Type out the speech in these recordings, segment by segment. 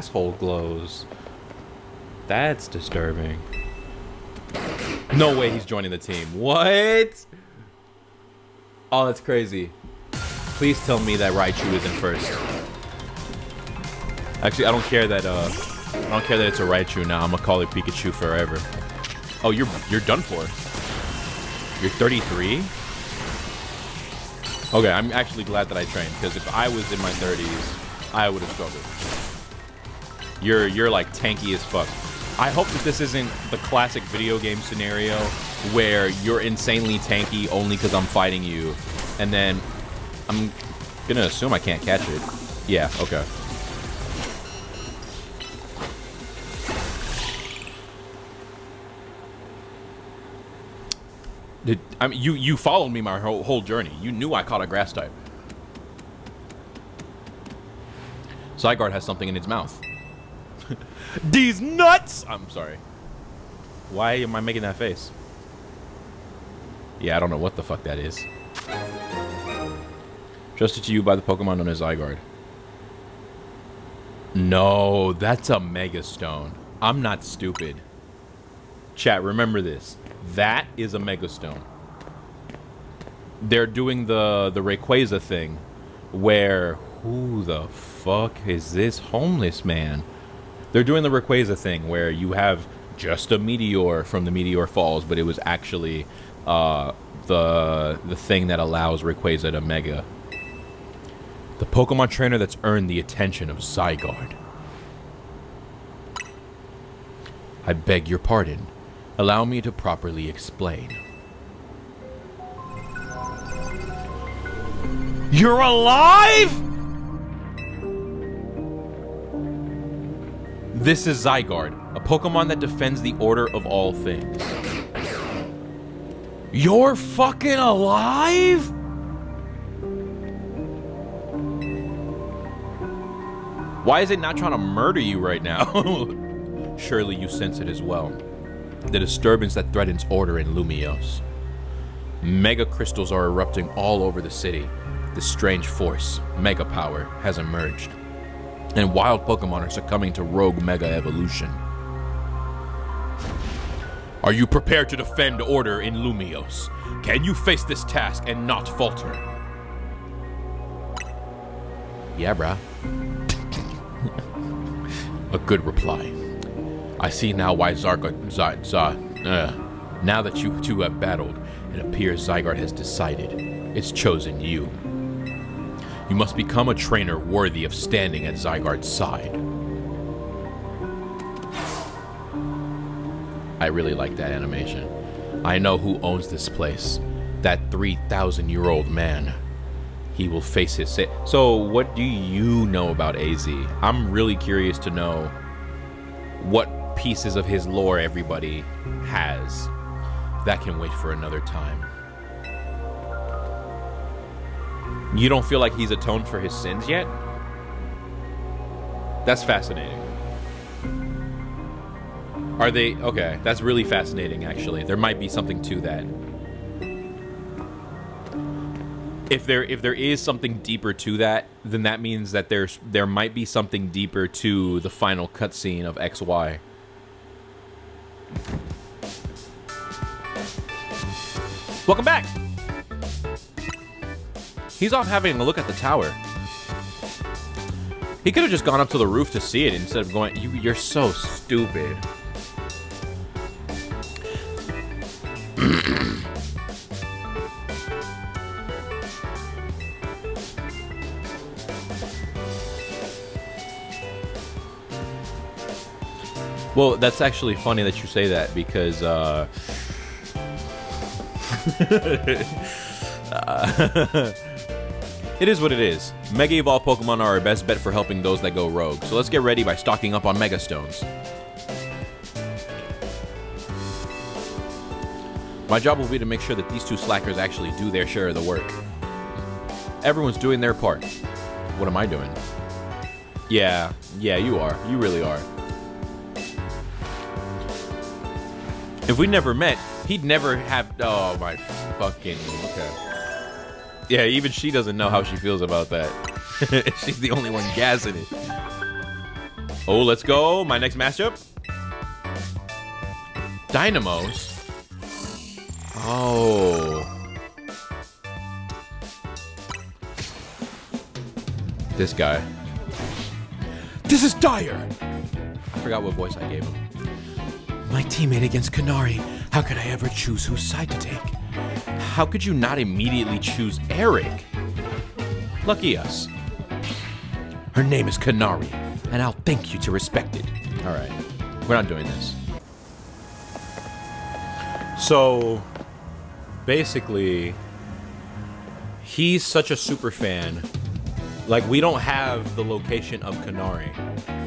asshole glows. That's disturbing. No way he's joining the team. What? Oh, that's crazy. Please tell me that Raichu is in first. Actually, I don't care that it's a Raichu now. I'm gonna call it Pikachu forever. Oh, you're done for. You're 33? Okay, I'm actually glad that I trained, because if I was in my 30s, I would have struggled. You're like tanky as fuck. I hope that this isn't the classic video game scenario where you're insanely tanky only because I'm fighting you, and then I'm gonna assume I can't catch it. Yeah, okay. I mean, you followed me my whole journey. You knew I caught a grass type. Zygarde has something in its mouth. These nuts! I'm sorry. Why am I making that face? Yeah, I don't know what the fuck that is. Trusted to you by the Pokemon known as Zygarde. No, that's a Mega Stone. I'm not stupid. Chat, remember this. That is a Mega Stone. They're doing the Rayquaza thing, where who the fuck is this homeless man? They're doing the Rayquaza thing where you have just a meteor from the Meteor Falls, but it was actually the thing that allows Rayquaza to Mega. The Pokemon trainer that's earned the attention of Zygarde. I beg your pardon. Allow me to properly explain. You're alive?! This is Zygarde, a Pokemon that defends the order of all things. You're fucking alive?! Why is it not trying to murder you right now? Surely you sense it as well. The disturbance that threatens order in Lumiose. Mega crystals are erupting all over the city. This strange force, Mega Power, has emerged. And wild Pokemon are succumbing to rogue Mega Evolution. Are you prepared to defend order in Lumiose? Can you face this task and not falter? Yeah, brah. A good reply. I see now why now that you two have battled, it appears Zygarde has decided. It's chosen you. You must become a trainer worthy of standing at Zygarde's side. I really like that animation. I know who owns this place. That 3,000-year-old man. He will face his say. So what do you know about AZ? I'm really curious to know what pieces of his lore everybody has. That can wait for another time. You don't feel like he's atoned for his sins yet? That's fascinating. Are they? Okay, that's really fascinating, actually. There might be something to that. If there is something deeper to that, then that means that there might be something deeper to the final cutscene of XY. Welcome back! He's off having a look at the tower. He could have just gone up to the roof to see it instead of going... You're so stupid. Well, that's actually funny that you say that because, it is what it is. Mega Evolved Pokemon are our best bet for helping those that go rogue, so let's get ready by stocking up on Mega Stones. My job will be to make sure that these two slackers actually do their share of the work. Everyone's doing their part. What am I doing? Yeah, you are. You really are. If we never met, he'd never have... Oh, my fucking... Okay. Yeah, even she doesn't know how she feels about that. She's the only one gassing it. Oh, let's go. My next matchup. Dynamos. Oh. This guy. This is Dire. I forgot what voice I gave him. My teammate against Kanari. How could I ever choose whose side to take? How could you not immediately choose Eric? Lucky us. Her name is Kanari, and I'll thank you to respect it. All right, we're not doing this. So, basically, he's such a super fan. Like, we don't have the location of Kanari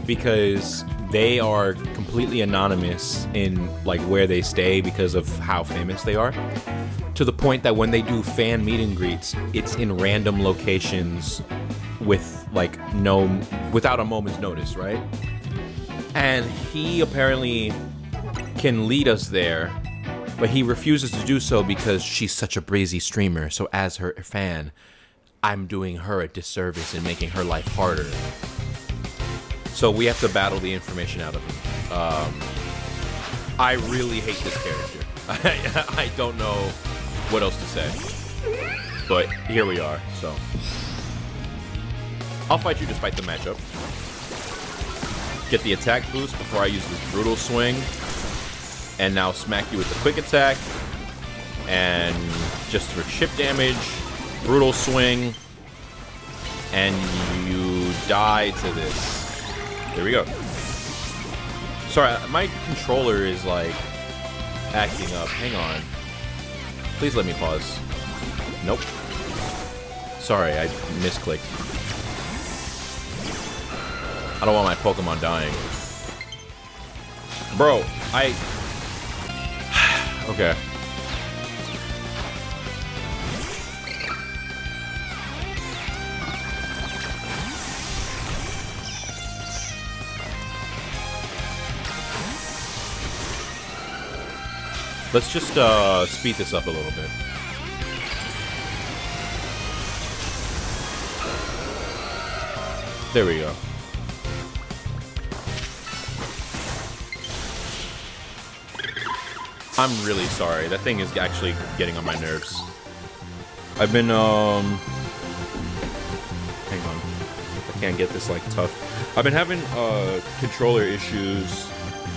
because they are completely anonymous in like where they stay because of how famous they are. To the point that when they do fan meet and greets, it's in random locations with like without a moment's notice, right? And he apparently can lead us there, but he refuses to do so because she's such a brazy streamer. So as her fan, I'm doing her a disservice and making her life harder. So we have to battle the information out of him. I really hate this character. I don't know what else to say. But here we are, so. I'll fight you despite the matchup. Get the attack boost before I use this brutal swing. And now smack you with the quick attack. And just for chip damage, brutal swing. And you die to this. There we go. Sorry, my controller is like acting up. Hang on. Please let me pause. Nope. Sorry, I misclicked. I don't want my Pokemon dying. Bro, okay. Let's just speed this up a little bit. There we go. I'm really sorry. That thing is actually getting on my nerves. I've been, hang on. I can't get this, like, tough. I've been having, controller issues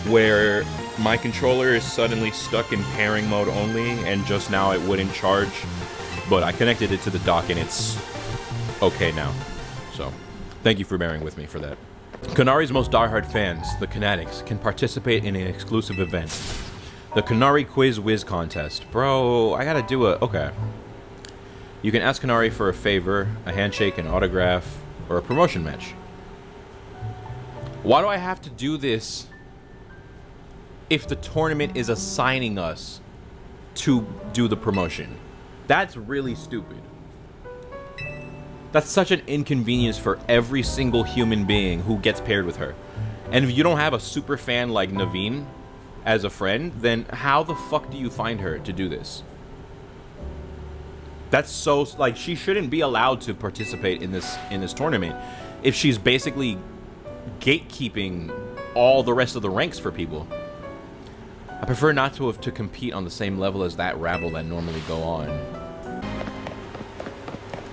where my controller is suddenly stuck in pairing mode only, and just now it wouldn't charge. But I connected it to the dock, and it's okay now. So, thank you for bearing with me for that. Kanari's most diehard fans, the Kinetics, can participate in an exclusive event. The Kanari Quiz Whiz Contest. Bro, I gotta do it. Okay. You can ask Kanari for a favor, a handshake, an autograph, or a promotion match. Why do I have to do this if the tournament is assigning us to do the promotion? That's really stupid. That's such an inconvenience for every single human being who gets paired with her. And if you don't have a super fan like Naveen as a friend, then how the fuck do you find her to do this? That's so, like, she shouldn't be allowed to participate in this tournament if she's basically gatekeeping all the rest of the ranks for people. I prefer not to have to compete on the same level as that rabble that normally go on.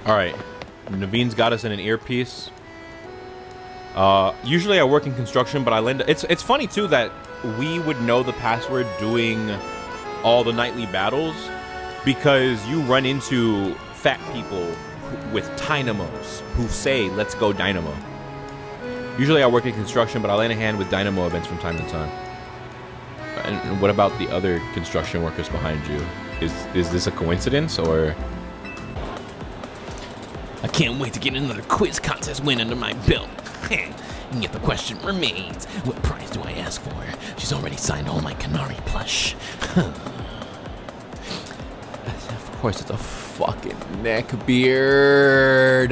Alright, Naveen's got us in an earpiece. Usually I work in construction, but I lend... It's funny, too, that we would know the password doing all the nightly battles because you run into fat people with dynamos who say, let's go Dynamo. Usually I work in construction, but I lend a hand with Dynamo events from time to time. And what about the other construction workers behind you? Is this a coincidence, or...? I can't wait to get another quiz contest win under my belt. And yet the question remains, what prize do I ask for? She's already signed all my Kanari plush. Of course, it's a fucking neckbeard.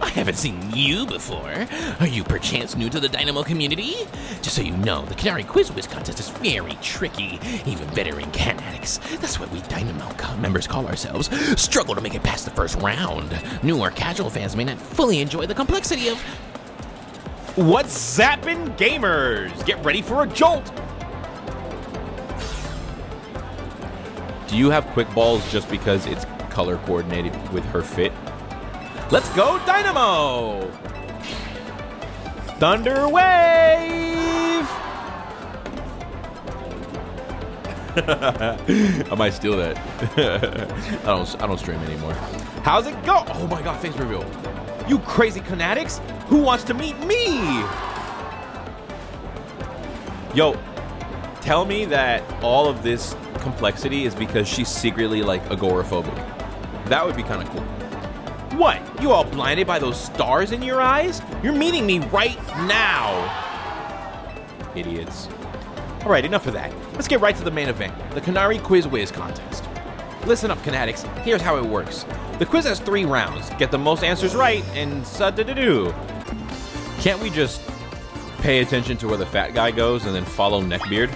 I haven't seen you before. Are you perchance new to the Dynamo community? Just so you know, the Kanari Quiz Whiz contest is very tricky. Even veteran Kanatics, that's what we Dynamo members call ourselves, struggle to make it past the first round. New or casual fans may not fully enjoy the complexity of What's zappin', gamers? Get ready for a jolt. Do you have quick balls just because it's color coordinated with her fit? Let's go, Dynamo! Thunder Wave! I might steal that. I don't stream anymore. How's it go? Oh my god, face reveal. You crazy fanatics! Who wants to meet me? Yo, tell me that all of this complexity is because she's secretly like agoraphobic. That would be kind of cool. What? You all blinded by those stars in your eyes? You're meeting me right now. Idiots. All right, enough of that. Let's get right to the main event, the Canary Quiz Whiz contest. Listen up, fanatics. Here's how it works. The quiz has 3 rounds. Get the most answers right, and sa-da-da-doo. Can't we just pay attention to where the fat guy goes and then follow Neckbeard?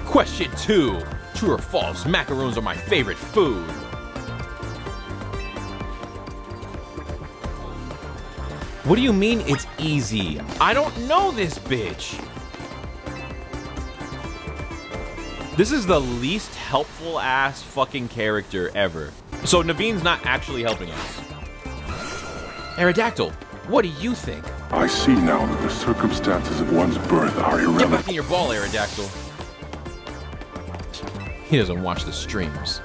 Question 2. True or false, macaroons are my favorite food. What do you mean it's easy? I don't know this bitch. This is the least helpful ass fucking character ever. So Naveen's not actually helping us. Aerodactyl, what do you think? I see now that the circumstances of one's birth are Get irrelevant. back in your ball, Aerodactyl. He doesn't watch the streams.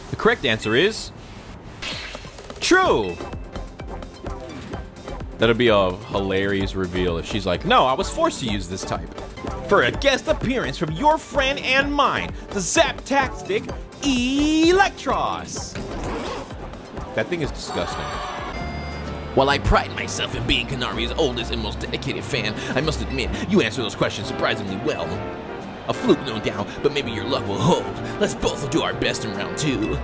The correct answer is true. That'll be a hilarious reveal if she's like, no, I was forced to use this type. For a guest appearance from your friend and mine, the Zap-Tastic Electros. That thing is disgusting. While I pride myself in being Canari's oldest and most dedicated fan, I must admit, you answer those questions surprisingly well. A fluke, no doubt, but maybe your luck will hold. Let's both do our best in round 2.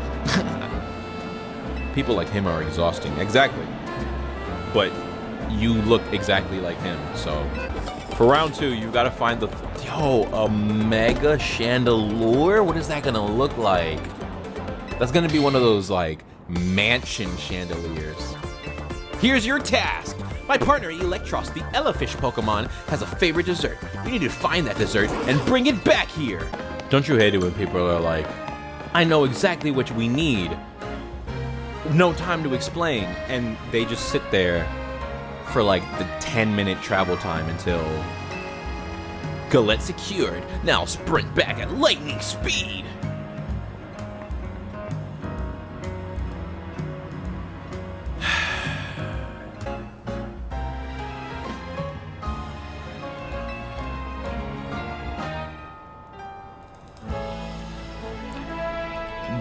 People like him are exhausting. Exactly. But you look exactly like him, so... For round 2, you gotta find the... Yo, a mega chandelier? What is that gonna look like? That's gonna be one of those, like, mansion chandeliers. Here's your task. My partner, Electros, the Elefish Pokemon, has a favorite dessert. You need to find that dessert and bring it back here. Don't you hate it when people are like, I know exactly what we need. No time to explain. And they just sit there for like the 10-minute travel time until... Galette secured. Now sprint back at lightning speed.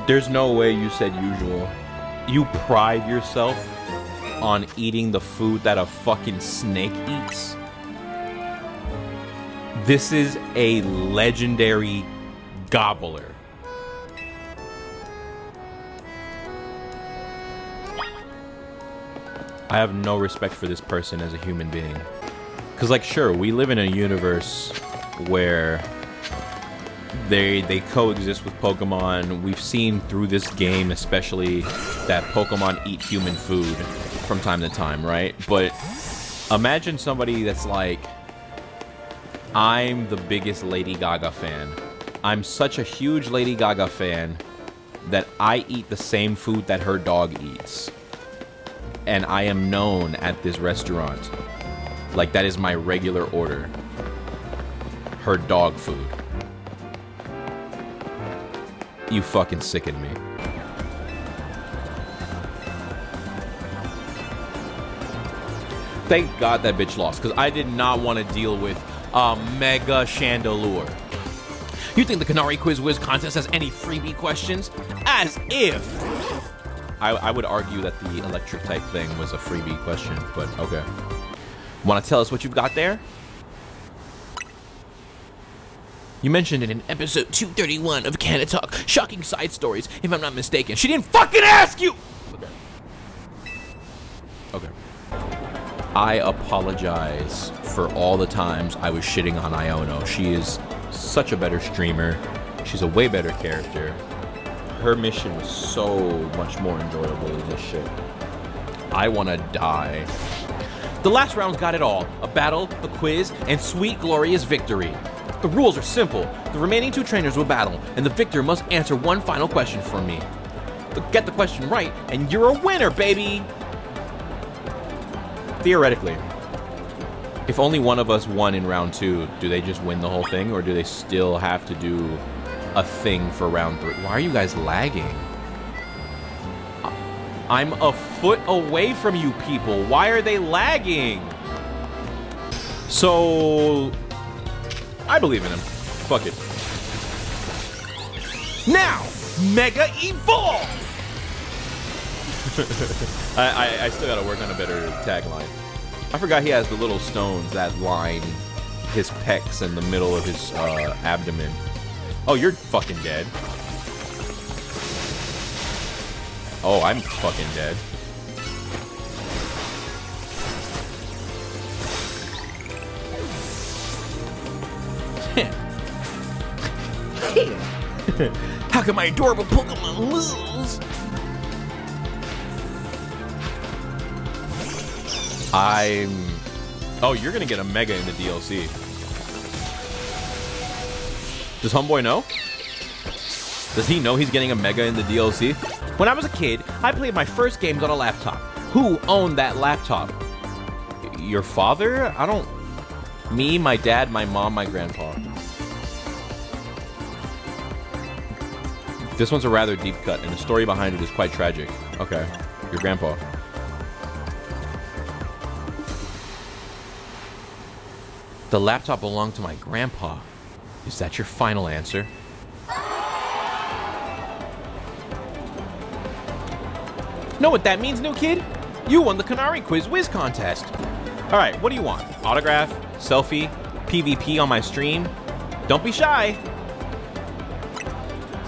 There's no way you said usual. You pride yourself on eating the food that a fucking snake eats. This is a legendary gobbler. I have no respect for this person as a human being. Because, like, sure, we live in a universe where they coexist with Pokemon. We've seen through this game, especially, that Pokemon eat human food from time to time, right? But imagine somebody that's like, I'm the biggest Lady Gaga fan. I'm such a huge Lady Gaga fan that I eat the same food that her dog eats. And I am known at this restaurant. Like, that is my regular order. Her dog food. You fucking sicken me. Thank God that bitch lost, because I did not want to deal with a mega chandelier. You think the Canary Quiz Whiz contest has any freebie questions? As if! I would argue that the electric type thing was a freebie question, but okay. Want to tell us what you've got there? You mentioned it in episode 231 of Canada Talk, Shocking Side Stories, if I'm not mistaken. She didn't fucking ask you! Okay. I apologize for all the times I was shitting on Iono. She is such a better streamer. She's a way better character. her mission was so much more enjoyable than this shit. I want to die. The last round's got it all. A battle, a quiz, and sweet, glorious victory. The rules are simple. The remaining 2 trainers will battle, and the victor must answer one final question from me. Get the question right, and you're a winner, baby! Theoretically, if only one of us won in round 2, do they just win the whole thing, or do they still have to do a thing for round 3? Why are you guys lagging? I'm a foot away from you people. Why are they lagging? So, I believe in him. Fuck it. Now, Mega Evolve! I still gotta work on a better tagline. I forgot he has the little stones that line his pecs in the middle of his abdomen. Oh, you're fucking dead. Oh, I'm fucking dead. How can my adorable Pokemon lose? Oh, you're gonna get a Mega in the DLC. Does Homeboy know? Does he know he's getting a Mega in the DLC? When I was a kid, I played my first games on a laptop. Who owned that laptop? Your father? I don't... Me, my dad, my mom, my grandpa. This one's a rather deep cut, and the story behind it is quite tragic. Okay, your grandpa. The laptop belonged to my grandpa. Is that your final answer? Know what that means, new kid? You won the Canary Quiz Whiz contest. All right, what do you want? Autograph? Selfie? PvP on my stream? Don't be shy.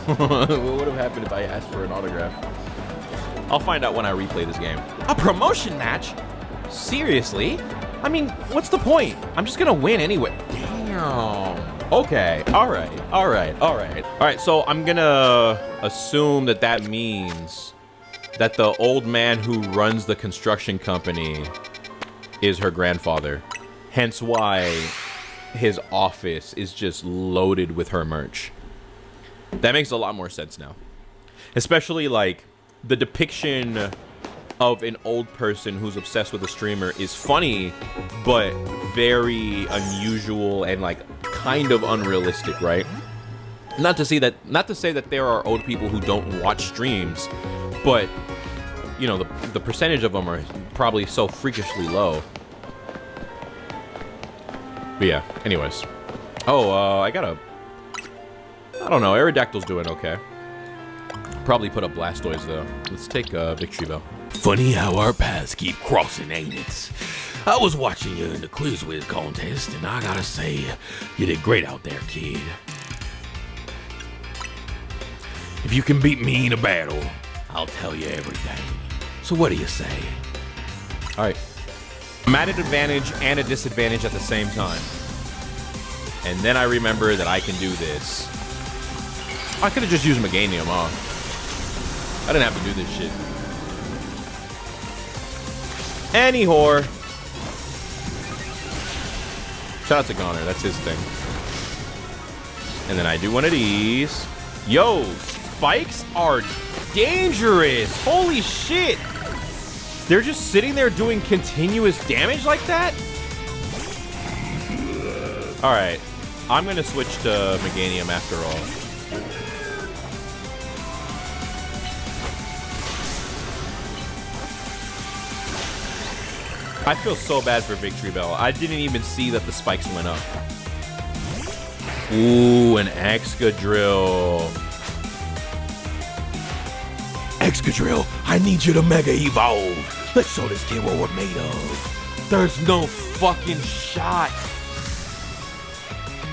What would have happened if I asked for an autograph? I'll find out when I replay this game. A promotion match? Seriously? I mean, what's the point? I'm just gonna win anyway. Damn. Okay. All right. So I'm gonna assume that that means that the old man who runs the construction company is her grandfather. Hence why his office is just loaded with her merch. That makes a lot more sense now. Especially, like, the depiction of an old person who's obsessed with a streamer is funny, but very unusual and, like, kind of unrealistic, right? Not to say that there are old people who don't watch streams, but, you know, the percentage of them are probably so freakishly low. But yeah, anyways. Oh, I don't know, Aerodactyl's doing okay. Probably put up Blastoise, though. Let's take Victory Bell. Funny how our paths keep crossing, ain't it? I was watching you in the Quiz Whiz contest, and I gotta say, you did great out there, kid. If you can beat me in a battle, I'll tell you everything. So what do you say? Alright. I'm at an advantage and a disadvantage at the same time. And then I remember that I can do this. I could have just used Meganium, huh? I didn't have to do this shit. Any whore. Shout out to Goner, that's his thing. And then I do one of these. Yo, spikes are dangerous. Holy shit. They're just sitting there doing continuous damage like that? Alright. I'm gonna switch to Meganium after all. I feel so bad for Victory Bell. I didn't even see that the spikes went up. Ooh, an Excadrill. Excadrill, I need you to Mega Evolve. Let's show this kid what we're made of. There's no fucking shot.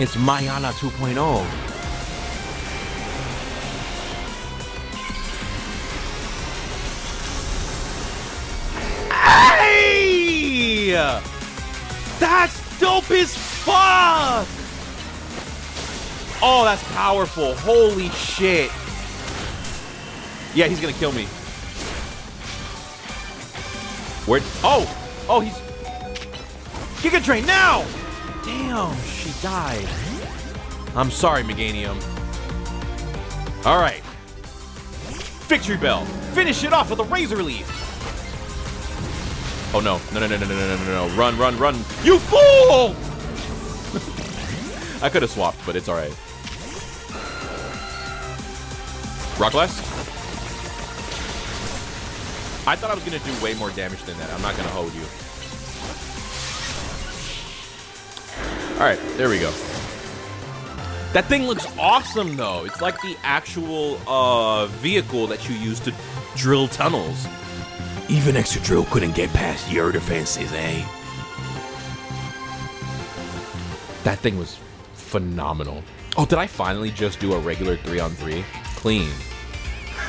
It's Iono 2.0. Hey! That's dope as fuck! Oh, that's powerful. Holy shit. Yeah, he's gonna kill me. Where? Oh! Oh, he's... Giga Drain, now! Damn, she died. I'm sorry, Meganium. Alright. Victory Bell. Finish it off with a Razor Leaf. Oh, no. No, no, no, no, no, no, no, no. Run, run, run. You fool! I could have swapped, but it's alright. Rock Blast? I thought I was going to do way more damage than that. I'm not going to hold you. Alright, there we go. That thing looks awesome, though. It's like the actual vehicle that you use to drill tunnels. Even Extra Drill couldn't get past your defenses, eh? That thing was phenomenal. Oh, did I finally just do a regular 3-on-3? Clean.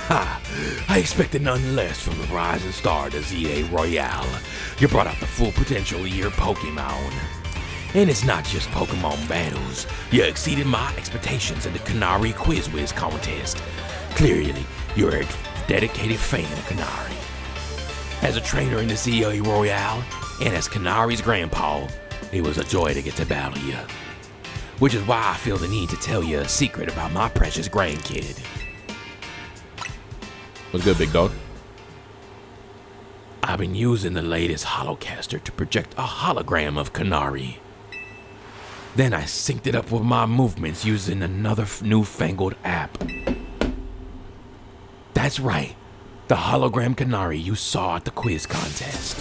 Ha! I expected none less from the rising star to ZA Royale. You brought out the full potential of your Pokemon. And it's not just Pokemon battles. You exceeded my expectations in the Canary Quiz Whiz contest. Clearly, you're a dedicated fan of Canary. As a trainer in the ZA Royale, and as Canary's grandpa, it was a joy to get to battle you. Which is why I feel the need to tell you a secret about my precious grandkid. What's good, big dog? I've been using the latest Holocaster to project a hologram of Canary. Then I synced it up with my movements using another newfangled app. That's right, the hologram Canary you saw at the quiz contest.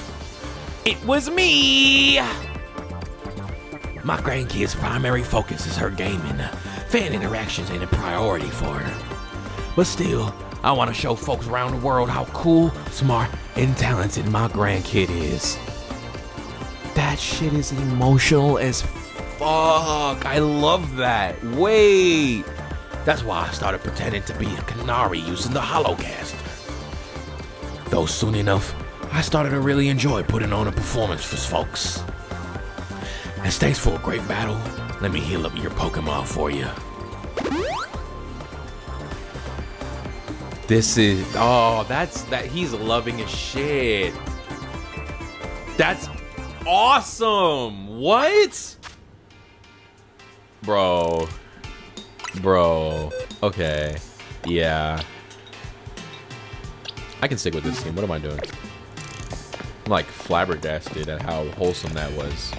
It was me! My grandkid's primary focus is her gaming. Fan interactions ain't a priority for her. But still, I want to show folks around the world how cool, smart, and talented my grandkid is. That shit is emotional as fuck. I love that. Wait. That's why I started pretending to be a Canary using the Holocaster. Though soon enough, I started to really enjoy putting on a performance for folks. As thanks for a great battle, let me heal up your Pokemon for you. This is... Oh, that he's loving his shit. That's awesome. What? Bro. Okay. Yeah. I can stick with this team. What am I doing? I'm like flabbergasted at how wholesome that was.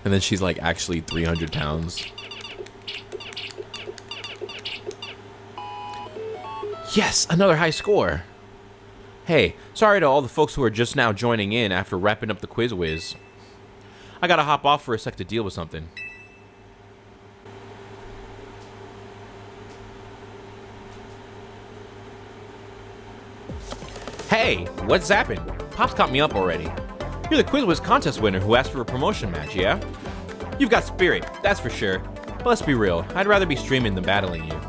And then she's like actually 300 pounds. Yes, another high score. Hey, sorry to all the folks who are just now joining in after wrapping up the quiz whiz. I gotta hop off for a sec to deal with something. Hey, what's zapping? Pop's caught me up already. You're the Quiz Whiz contest winner who asked for a promotion match, yeah? You've got spirit, that's for sure. But let's be real, I'd rather be streaming than battling you.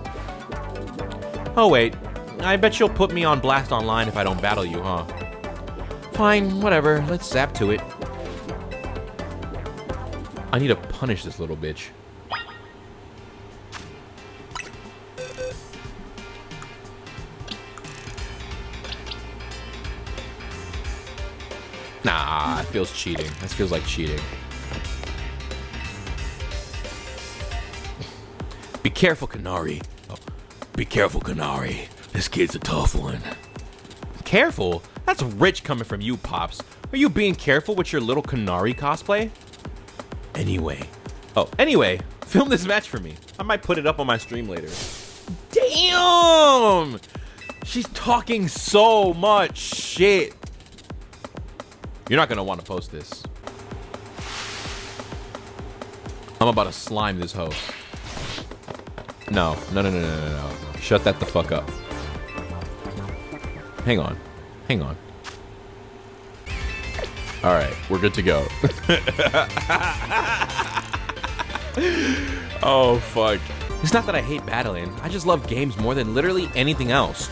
Oh wait, I bet you'll put me on blast online if I don't battle you, huh? Fine, whatever, let's zap to it. I need to punish this little bitch. Nah, it feels cheating. This feels like cheating. Be careful, Canary. Oh, be careful, Canary. This kid's a tough one. Careful? That's rich coming from you, Pops. Are you being careful with your little Canary cosplay? Anyway. Oh, anyway, film this match for me. I might put it up on my stream later. Damn! She's talking so much shit. You're not gonna want to post this. I'm about to slime this hoe. No. Shut that the fuck up. Hang on. Alright, we're good to go. Oh, fuck. It's not that I hate battling. I just love games more than literally anything else.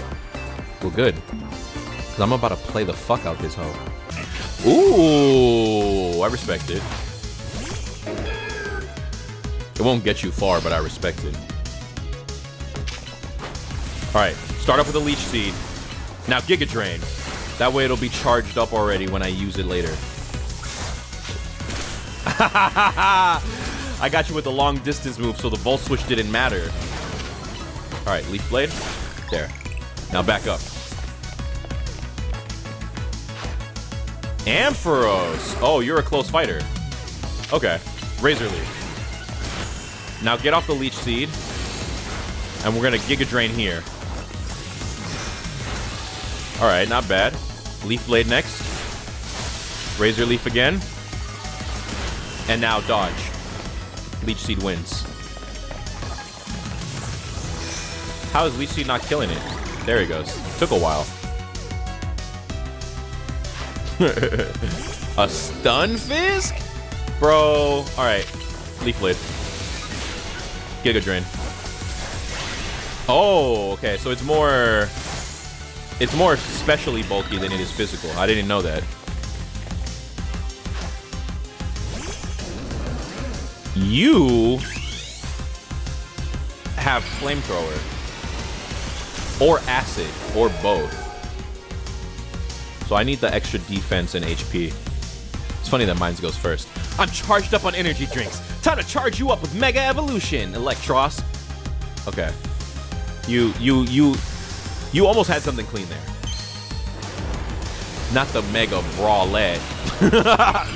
Well, good. Because I'm about to play the fuck out this hoe. Ooh, I respect it. It won't get you far, but I respect it. Alright, start off with a Leech Seed. Now Giga Drain. That way it'll be charged up already when I use it later. I got you with the long distance move, so the Volt Switch didn't matter. Alright, Leaf Blade. There. Now back up. Ampharos. Oh, you're a close fighter. Okay. Razor Leaf. Now get off the Leech Seed. And we're going to Giga Drain here. Alright, not bad. Leaf Blade next. Razor Leaf again. And now dodge. Leech Seed wins. How is Leech Seed not killing it? There he goes. Took a while. A Stun Fisk? Bro. Alright. Leaf Blade. Giga Drain. Oh, okay. So it's more specially bulky than it is physical. I didn't know that. You have Flamethrower. Or Acid. Or both. So I need the extra defense and HP. It's funny that mine goes first. I'm charged up on energy drinks. Time to charge you up with Mega Evolution, Electros. Okay. You almost had something clean there. Not the Mega Brawlette.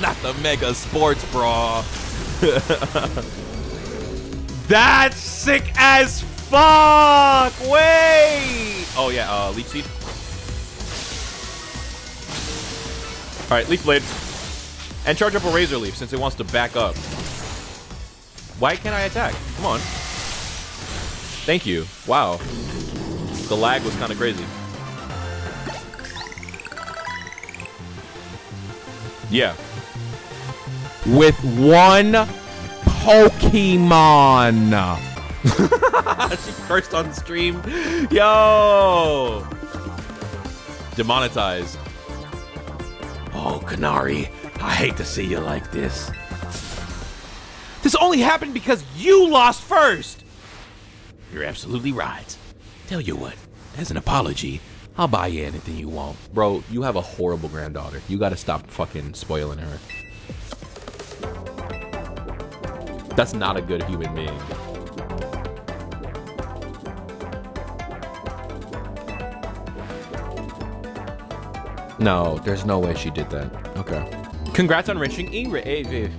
Not the Mega Sports Brawl. That's sick as fuck! Wait! Oh yeah, Leech Seed. Alright, Leaf Blade. And charge up a Razor Leaf since it wants to back up. Why can't I attack? Come on. Thank you. Wow. The lag was kind of crazy. Yeah. With one Pokemon. She cursed on stream. Yo. Demonetized. Oh, Canary. I hate to see you like this. This only happened because you lost first. You're absolutely right. Tell you what, as an apology, I'll buy you anything you want. Bro, you have a horrible granddaughter. You gotta stop fucking spoiling her. That's not a good human being. No, there's no way she did that. Okay. Congrats on reaching English.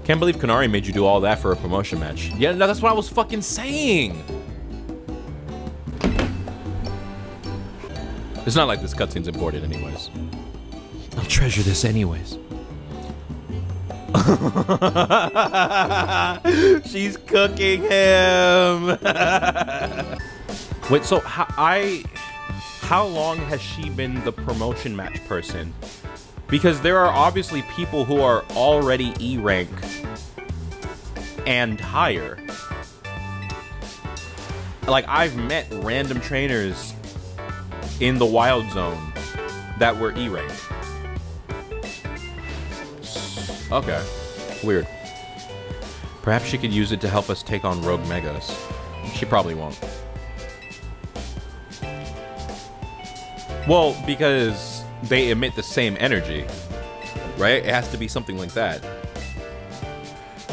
Can't believe Canary made you do all that for a promotion match. Yeah, no, that's what I was fucking saying. It's not like this cutscene's important anyways. I'll treasure this anyways. She's cooking him. Wait, so how long has she been the promotion match person? Because there are obviously people who are already E rank and higher. Like, I've met random trainers in the Wild Zone that were E rank. Okay. Weird. Perhaps she could use it to help us take on Rogue Megas. She probably won't. Well, because they emit the same energy, right? It has to be something like that.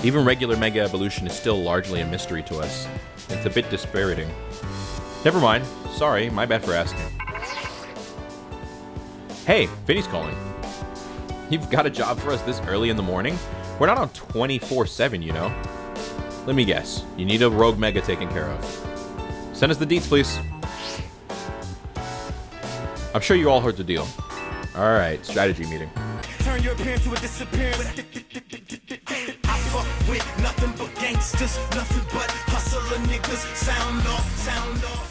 Even regular Mega Evolution is still largely a mystery to us. It's a bit dispiriting. Never mind. Sorry, my bad for asking. Hey, Vinny's calling. You've got a job for us this early in the morning? We're not on 24/7, you know? Let me guess. You need a Rogue Mega taken care of. Send us the deets, please. I'm sure you all heard the deal. Alright, strategy meeting. Turn your appearance to a disappearance. I fuck with nothing but gangsters, nothing but hustler niggas. Sound off, sound off.